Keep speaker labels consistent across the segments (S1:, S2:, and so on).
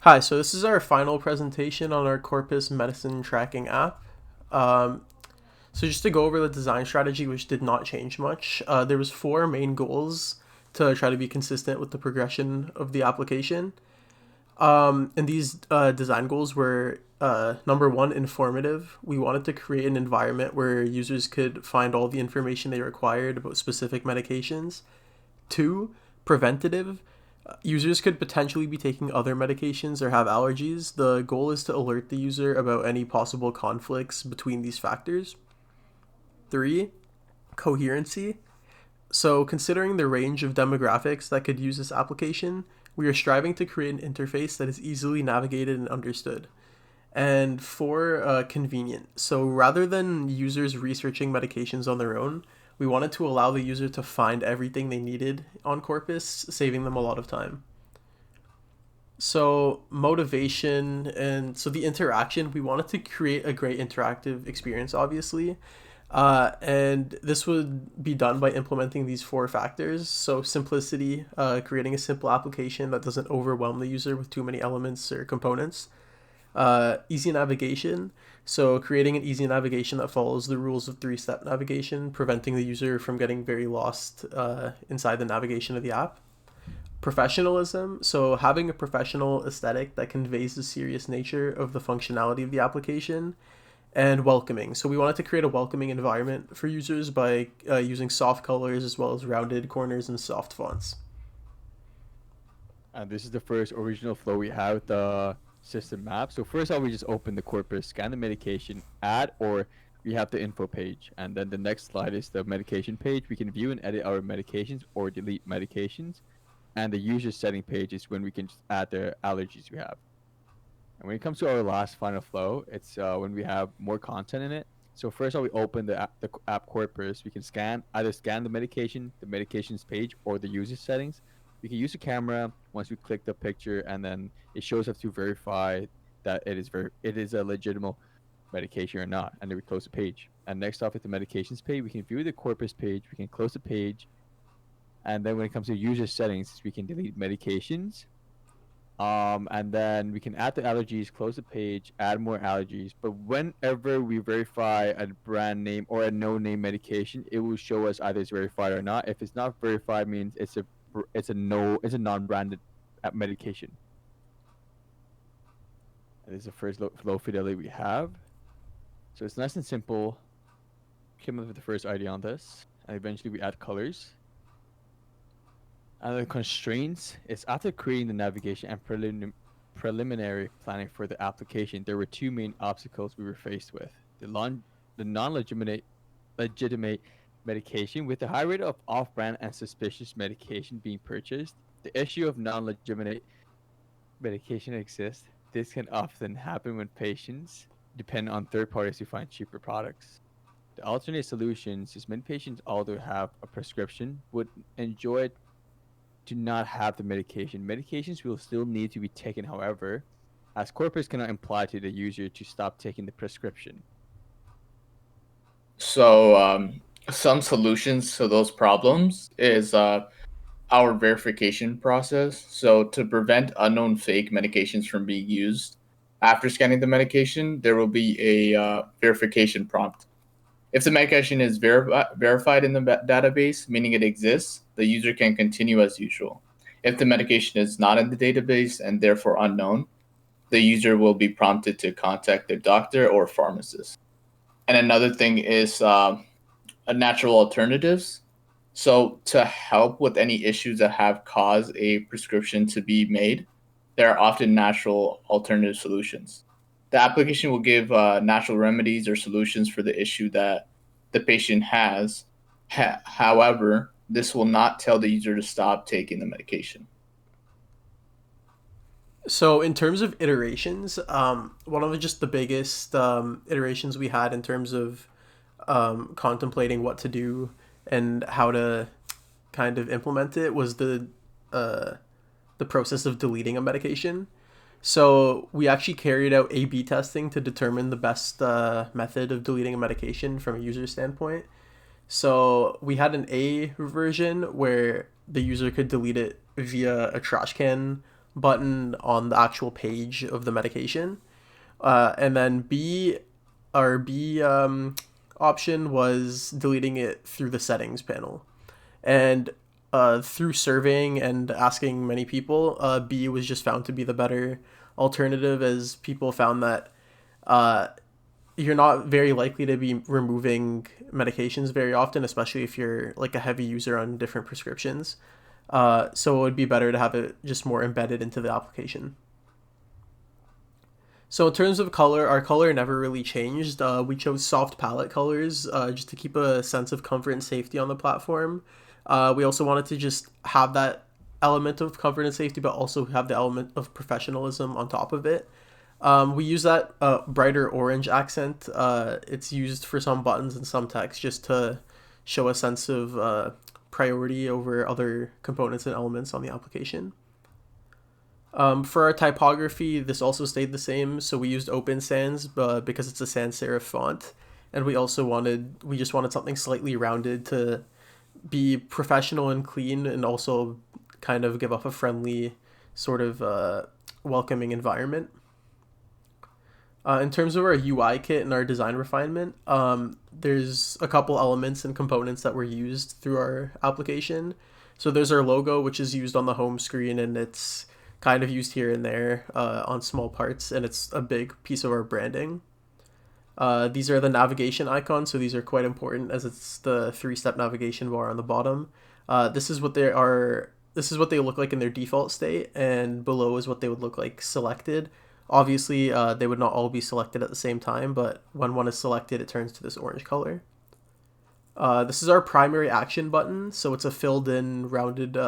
S1: Hi, so this is our final presentation on our Corpus medicine tracking app. Um, so just to go over the design strategy, which did not change much, there was four main goals to try to be consistent with the progression of the application. And these design goals were number one, informative. We wanted to create an environment where users could find all the information they required about specific medications. Two, preventative. Users could potentially be taking other medications or have allergies. The goal is to alert the user about any possible conflicts between these factors. Three, coherency. So, considering the range of demographics that could use this application, we are striving to create an interface that is easily navigated and understood. And four, convenient. So rather than users researching medications on their own, we wanted to allow the user to find everything they needed on Corpus, saving them a lot of time. So motivation and so the interaction, we wanted to create a great interactive experience, obviously. And this would be done by implementing these four factors. So simplicity, creating a simple application that doesn't overwhelm the user with too many elements or components. Easy navigation. So creating an easy navigation that follows the rules of three-step navigation, preventing the user from getting very lost inside the navigation of the app. Professionalism. So having a professional aesthetic that conveys the serious nature of the functionality of the application. And welcoming. So we wanted to create a welcoming environment for users by using soft colors as well as rounded corners and soft fonts.
S2: And this is the first original flow we have with the system map. So first off, we just open the corpus, scan the medication, add, or we have the info page. And then the next slide is the medication page. We can view and edit our medications or delete medications. And the user setting page is when we can just add the allergies we have. And when it comes to our last final flow, it's when we have more content in it. So first of all, we open the app corpus. We can either scan the medications page, or the user settings. We can use the camera once we click the picture, and then it shows us to verify that it is a legitimate medication or not, and then we close the page. And next off, at the medications page, we can view the corpus page. We can close the page, and then when it comes to user settings, we can delete medications. And then we can add the allergies, close the page, add more allergies. But whenever we verify a brand name or a no-name medication, it will show us either it's verified or not. If it's not verified, means it's a non-branded medication. And this is the first low fidelity we have. So it's nice and simple. Came up with the first idea on this, and eventually we add colors. And the constraints is after creating the navigation and preliminary planning for the application, there were two main obstacles we were faced with. The non-legitimate medication with the high rate of off-brand and suspicious medication being purchased. The issue of non-legitimate medication exists. This can often happen when patients depend on third parties to find cheaper products. The alternate solutions is many patients, although have a prescription, would enjoy do not have the medication. Medications will still need to be taken, however, as corpus cannot imply to the user to stop taking the prescription.
S3: So some solutions to those problems is our verification process. So to prevent unknown fake medications from being used after scanning the medication, there will be a verification prompt. If the medication is verified in the database, meaning it exists, the user can continue as usual. If the medication is not in the database and therefore unknown, the user will be prompted to contact their doctor or pharmacist. And another thing is a natural alternatives. So to help with any issues that have caused a prescription to be made, there are often natural alternative solutions. The application will give natural remedies or solutions for the issue that the patient has. However, this will not tell the user to stop taking the medication.
S1: So in terms of iterations, one of just the biggest iterations we had in terms of contemplating what to do and how to kind of implement it was uh, the process of deleting a medication. So we actually carried out A/B testing to determine the best method of deleting a medication from a user standpoint. So we had an A version where the user could delete it via a trash can button on the actual page of the medication. And then B option was deleting it through the settings panel. And through surveying and asking many people, B was just found to be the better alternative, as people found that you're not very likely to be removing medications very often, especially if you're like a heavy user on different prescriptions. So it would be better to have it just more embedded into the application. So in terms of color, our color never really changed. We chose soft palette colors just to keep a sense of comfort and safety on the platform. We also wanted to just have that element of comfort and safety, but also have the element of professionalism on top of it. We use that brighter orange accent. It's used for some buttons and some text just to show a sense of priority over other components and elements on the application. For our typography, this also stayed the same. So we used Open Sans because it's a sans serif font, and we just wanted something slightly rounded to be professional and clean, and also kind of give off a friendly sort of welcoming environment. In terms of our UI kit and our design refinement, there's a couple elements and components that were used through our application. So there's our logo, which is used on the home screen, and it's kind of used here and there on small parts, and it's a big piece of our branding. These are the navigation icons, so these are quite important, as it's the 3-step navigation bar on the bottom. This is what they are. This is what they look like in their default state, and below is what they would look like selected. Obviously, they would not all be selected at the same time, but when one is selected, it turns to this orange color. This is our primary action button, so it's a filled-in, rounded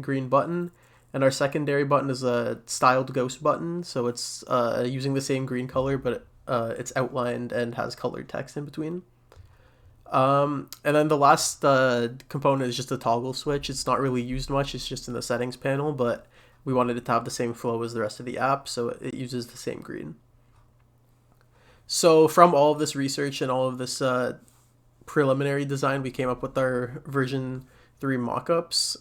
S1: green button. And our secondary button is a styled ghost button, so it's using the same green color, but it's outlined and has colored text in between. And then the last component is just a toggle switch. It's not really used much, it's just in the settings panel, but we wanted it to have the same flow as the rest of the app, so it uses the same green. So from all of this research and all of this preliminary design, we came up with our version 3 mockups.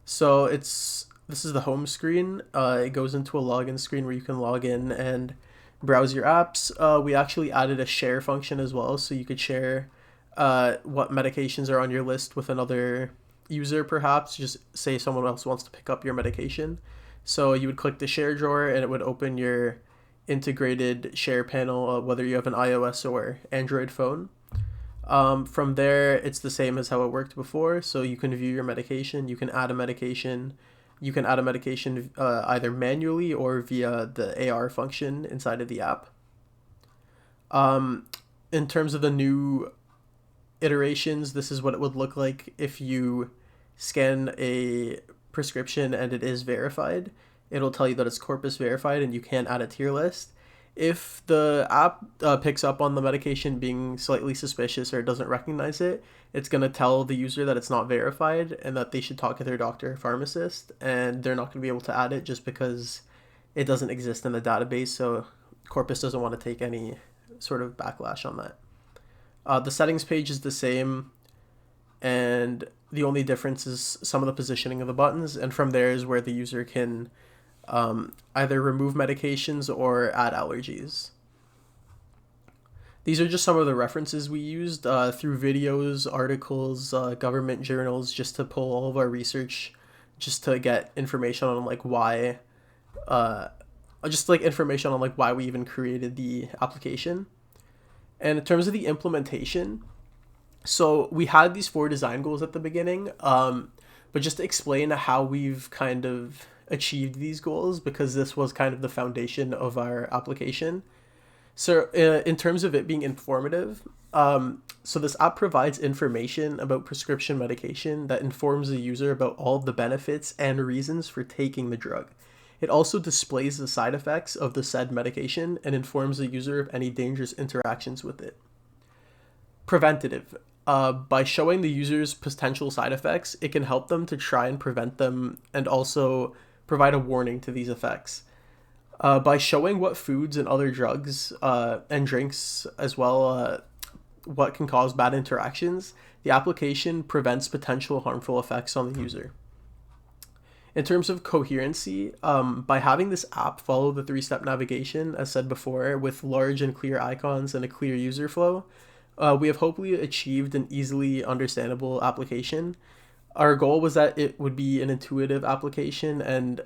S1: So this is the home screen. It goes into a login screen where you can log in and browse your apps. We actually added a share function as well, so you could share what medications are on your list with another user, perhaps. Just say someone else wants to pick up your medication. So you would click the share drawer and it would open your integrated share panel, whether you have an iOS or Android phone. From there, it's the same as how it worked before. So you can view your medication, you can add a medication, either manually or via the AR function inside of the app. In terms of the new iterations, this is what it would look like if you scan a prescription and it is verified. It'll tell you that it's Corpus verified and you can add it to your list. If the app picks up on the medication being slightly suspicious or doesn't recognize it, it's going to tell the user that it's not verified and that they should talk to their doctor or pharmacist, and they're not going to be able to add it just because it doesn't exist in the database, so Corpus doesn't want to take any sort of backlash on that. The settings page is the same, and the only difference is some of the positioning of the buttons, and from there is where the user can either remove medications or add allergies. These are just some of the references we used through videos, articles, government journals, just to pull all of our research, just to get information on why we even created the application. And in terms of the implementation, so we had these 4 design goals at the beginning, but just to explain how we've kind of achieved these goals, because this was kind of the foundation of our application. So in terms of it being informative, so this app provides information about prescription medication that informs the user about all of the benefits and reasons for taking the drug. It also displays the side effects of the said medication and informs the user of any dangerous interactions with it. Preventative. By showing the users potential side effects, it can help them to try and prevent them and also provide a warning to these effects. By showing what foods and other drugs and drinks as well what can cause bad interactions, the application prevents potential harmful effects on the user. In terms of coherency, by having this app follow the three-step navigation, as said before, with large and clear icons and a clear user flow, we have hopefully achieved an easily understandable application. Our goal was that it would be an intuitive application, and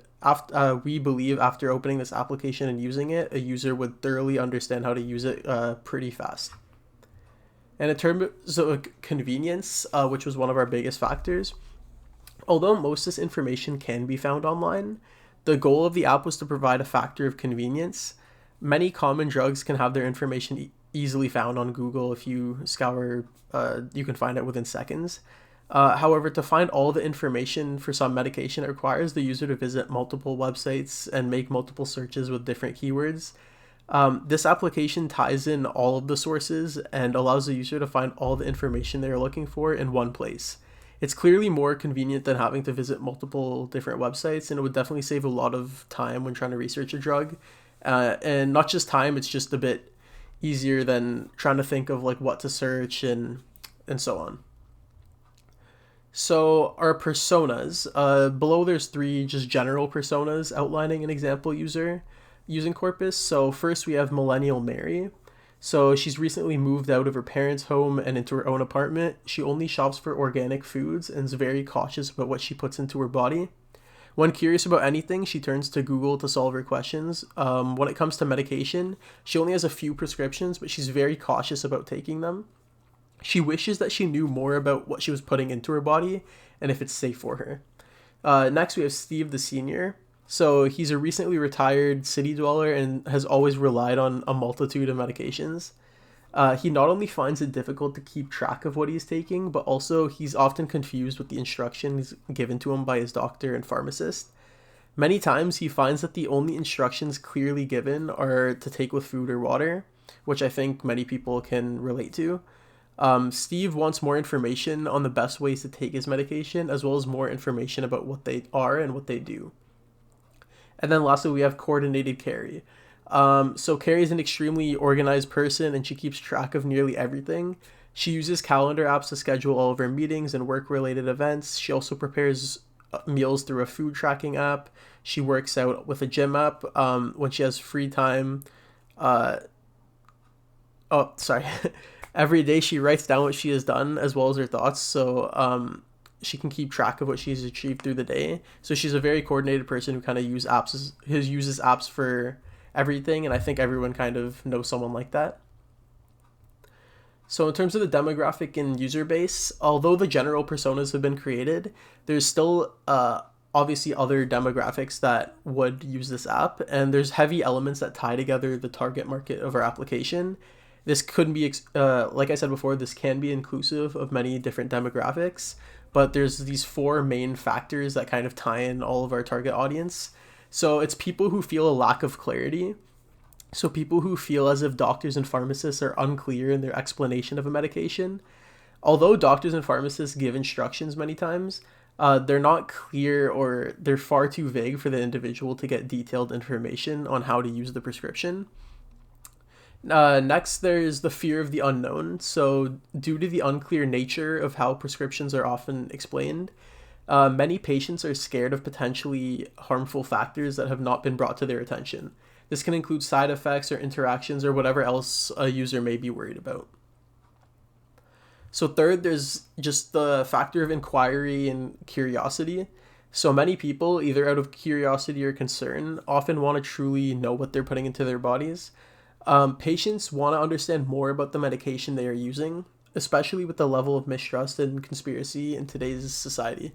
S1: we believe after opening this application and using it, a user would thoroughly understand how to use it pretty fast. And in terms of convenience, which was one of our biggest factors, although most of this information can be found online, the goal of the app was to provide a factor of convenience. Many common drugs can have their information easily found on Google. If you scour, you can find it within seconds. However, to find all the information for some medication, it requires the user to visit multiple websites and make multiple searches with different keywords. This application ties in all of the sources and allows the user to find all the information they are looking for in one place. It's clearly more convenient than having to visit multiple different websites, and it would definitely save a lot of time when trying to research a drug. And not just time, it's just a bit easier than trying to think of like what to search and so on. So our personas, below there's 3 just general personas outlining an example user using Corpus. So first we have Millennial Mary. So she's recently moved out of her parents' home and into her own apartment. She only shops for organic foods and is very cautious about what she puts into her body. When curious about anything, she turns to Google to solve her questions. When it comes to medication, she only has a few prescriptions, but she's very cautious about taking them. She wishes that she knew more about what she was putting into her body and if it's safe for her. Next, we have Steve the Senior. So he's a recently retired city dweller and has always relied on a multitude of medications. He not only finds it difficult to keep track of what he's taking, but also he's often confused with the instructions given to him by his doctor and pharmacist. Many times he finds that the only instructions clearly given are to take with food or water, which I think many people can relate to. Steve wants more information on the best ways to take his medication, as well as more information about what they are and what they do. And then lastly, we have Coordinated Carrie. So Carrie is an extremely organized person, and she keeps track of nearly everything. She uses calendar apps to schedule all of her meetings and work-related events. She also prepares meals through a food tracking app. She works out with a gym app. When she has free time, every day she writes down what she has done as well as her thoughts. So she can keep track of what she's achieved through the day. So she's a very coordinated person who kind of uses apps for everything, and I think everyone kind of knows someone like that. So in terms of the demographic and user base, although the general personas have been created, there's still obviously other demographics that would use this app, and there's heavy elements that tie together the target market of our application. This couldn't be, like I said before, this can be inclusive of many different demographics, but there's these 4 main factors that kind of tie in all of our target audience. So it's people who feel a lack of clarity. So people who feel as if doctors and pharmacists are unclear in their explanation of a medication. Although doctors and pharmacists give instructions many times, they're not clear, or they're far too vague for the individual to get detailed information on how to use the prescription. Next, there's the fear of the unknown. So due to the unclear nature of how prescriptions are often explained, many patients are scared of potentially harmful factors that have not been brought to their attention. This can include side effects or interactions or whatever else a user may be worried about. So third, there's just the factor of inquiry and curiosity. So many people, either out of curiosity or concern, often want to truly know what they're putting into their bodies. Patients want to understand more about the medication they are using, especially with the level of mistrust and conspiracy in today's society.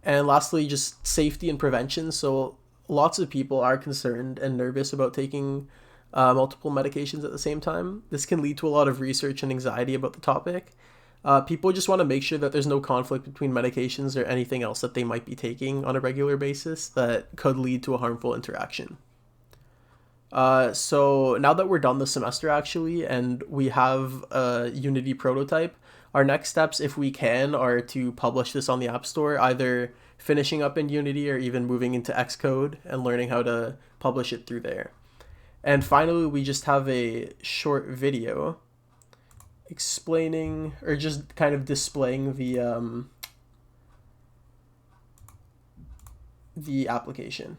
S1: And lastly, just safety and prevention. So lots of people are concerned and nervous about taking multiple medications at the same time. This can lead to a lot of research and anxiety about the topic. People just want to make sure that there's no conflict between medications or anything else that they might be taking on a regular basis that could lead to a harmful interaction. So now that we're done the semester actually, and we have a Unity prototype, our next steps, if we can, are to publish this on the App Store, either finishing up in Unity or even moving into Xcode and learning how to publish it through there. And finally, we just have a short video explaining, or just kind of displaying the application.